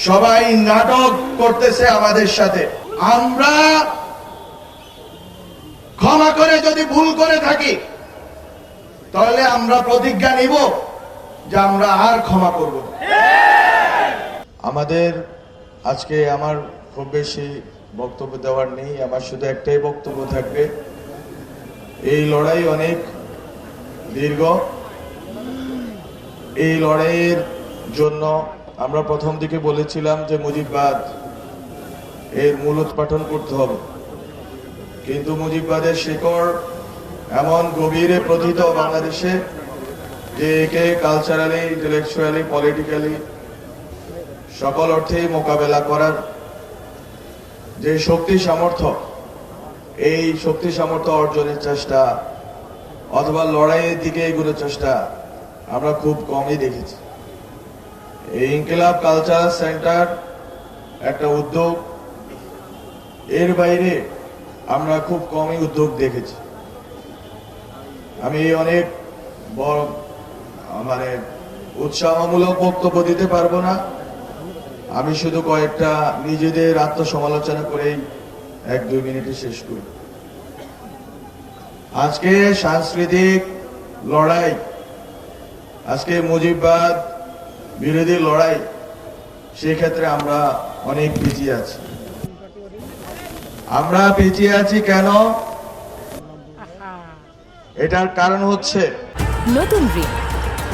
সবাই নাটক করতেছে আমাদের সাথে। আমরা ক্ষমা করে যদি ভুল করে থাকি তাহলে আমরা প্রতিজ্ঞা নিব যে আমরা আর ক্ষমা করব না। আমাদের আজকে আমার খুব বেশি বক্তব্য দেওয়ার নেই, আমার শুধু একটাই বক্তব্য থাকবে। এই লড়াই অনেক দীর্ঘ। এই লড়াইয়ের জন্য আমরা প্রথম দিকে বলেছিলাম যে মুজিববাদ এর মূলোৎপাটন করতে হবে, কিন্তু মুজিববাদের শিকড় এমন গভীরে প্রথিত বাংলাদেশে যে একে কালচারালি, ইন্টেলেকচুয়ালি, পলিটিক্যালি সকল অর্থেই মোকাবেলা করার যে শক্তি সামর্থ্য, এই শক্তি সামর্থ্য অর্জনের চেষ্টা অথবা লড়াইয়ের দিকে এগুলোর চেষ্টা আমরা খুব কমই দেখেছি। এই ইনকিলাব কালচারাল সেন্টার একটা উদ্যোগ, এর বাইরে আমরা খুব কমই উদ্যোগ দেখেছি। আমি অনেক বড় উৎসাহমূলক বক্তব্য দিতে পারবো না, আমি শুধু কয়েকটা নিজেদের আত্মসমালোচনা করেই 1-2 মিনিটে শেষ করি। আজকে সাংস্কৃতিক লড়াই, আজকে মুজিববাদ বিরোধী লড়াই, সেক্ষেত্রে আমরা অনেক পিছিয়ে আছি। আমরা পিছিয়ে আছি কেন? এটার কারণ হচ্ছে নতুন রিন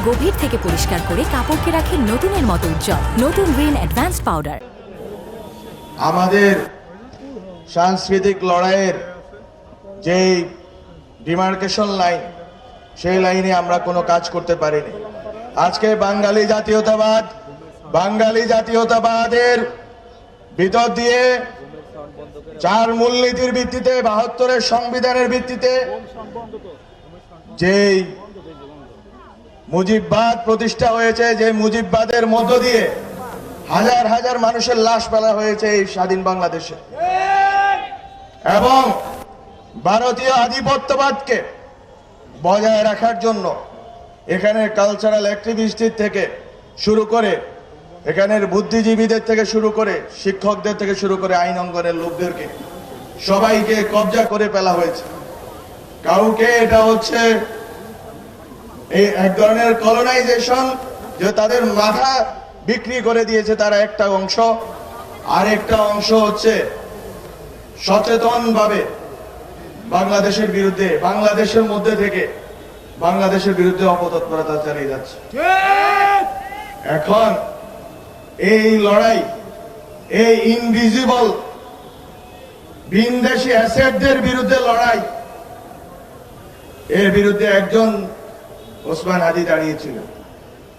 গভীর থেকে পরিষ্কার করে কাপড়কে রাখে নতুনের মতো উজ্জ্বল। নতুন রিন অ্যাডভান্সড পাউডার। আমাদের সাংস্কৃতিক লড়াইয়ের যেই ডিমার্কেশন লাইন, সেই লাইনে আমরা কোনো কাজ করতে পারিনি। আজকে বাঙালি জাতীয়তাবাদের ভিতর দিয়ে 4 মূলনীতির ভিত্তিতে, 72-এর সংবিধানের ভিত্তিতে যেই মুজিববাদ প্রতিষ্ঠা হয়েছে, যে মুজিববাদের মধ্য দিয়ে হাজার হাজার মানুষের লাশ ফেলা হয়েছে এই স্বাধীন বাংলাদেশে, এবং ভারতীয় আধিপত্যবাদকে বজায় রাখার জন্য এখানের কালচারাল অ্যাক্টিভিস্টদের থেকে শুরু করে, এখানের বুদ্ধিজীবীদের থেকে শুরু করে, শিক্ষকদের থেকে শুরু করে আইন অঙ্গনের লোকদেরকে সবাইকে কবজা করে ফেলা হয়েছে। কাউকে এটা হচ্ছে এই এক ধরনের কলোনাইজেশন, যে তাদের মাথা বিক্রি করে দিয়েছে তারা একটা অংশ, আর একটা অংশ হচ্ছে সচেতনভাবে বাংলাদেশের বিরুদ্ধে, বাংলাদেশের মধ্যে থেকে বাংলাদেশের বিরুদ্ধে অপতৎপরতা চালিয়ে যাচ্ছে। এখন এই লড়াই, এই ইনভিজিবল ভিনদেশী অ্যাসেটদের বিরুদ্ধে লড়াই, এর বিরুদ্ধে একজন ওসমান হাদি দাঁড়িয়েছিল।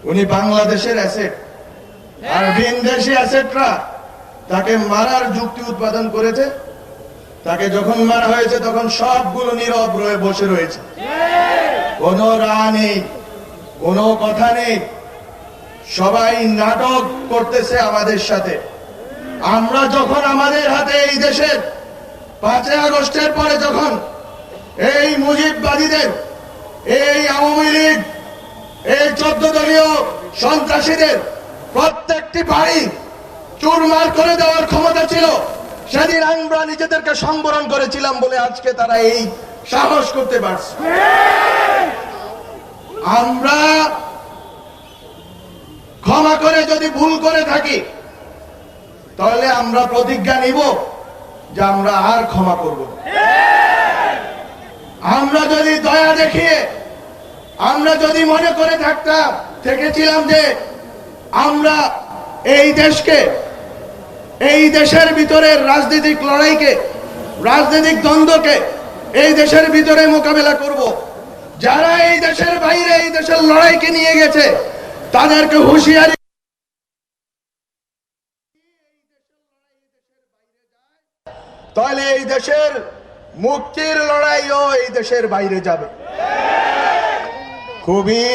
উনি বাংলাদেশের অ্যাসেট, আর ভিনদেশী অ্যাসেটরা তাকে মারার যুক্তি উৎপাদন করেছে। তাকে যখন মারা হয়েছে তখন সবগুলো নীরব রয়ে বসে রয়েছে, কোনো রা নেই, কোনো কথা নেই, সবাই নাটক করতেছে আমাদের সাথে। আমরা যখন আমাদের হাতে এই দেশের 5 আগস্টের পরে যখন এই মুজিববাদীদের, এই আওয়ামী লীগ, এই 14 দলীয় সন্ত্রাসীদের প্রত্যেকটি বাড়ি চুরমার করে দেওয়ার ক্ষমতা ছিল, সেদিন আমরা নিজেদেরকে সংবরণ করেছিলাম বলে আজকে তারা এই সাহস করতে পারছে। আমরা ক্ষমা করে যদি ভুল করে থাকি তাহলে আমরা প্রতিজ্ঞা নিব যে আমরা আর ক্ষমা করব না। আমরা যদি দয়া দেখিয়ে, আমরা যদি মনে করে থেকেছিলাম যে আমরা এই দেশকে, এই দেশের ভিতরে রাজনৈতিক লড়াইকে, রাজনৈতিক দ্বন্দ্বকে এই দেশের ভিতরে মোকাবেলা করব, যারা এই দেশের বাইরে এই দেশের লড়াইকে নিয়ে গেছে তাদেরকে হুঁশিয়ারি, তাহলে এই দেশের মুক্তির লড়াইও এই দেশের বাইরে যাবে। খুবই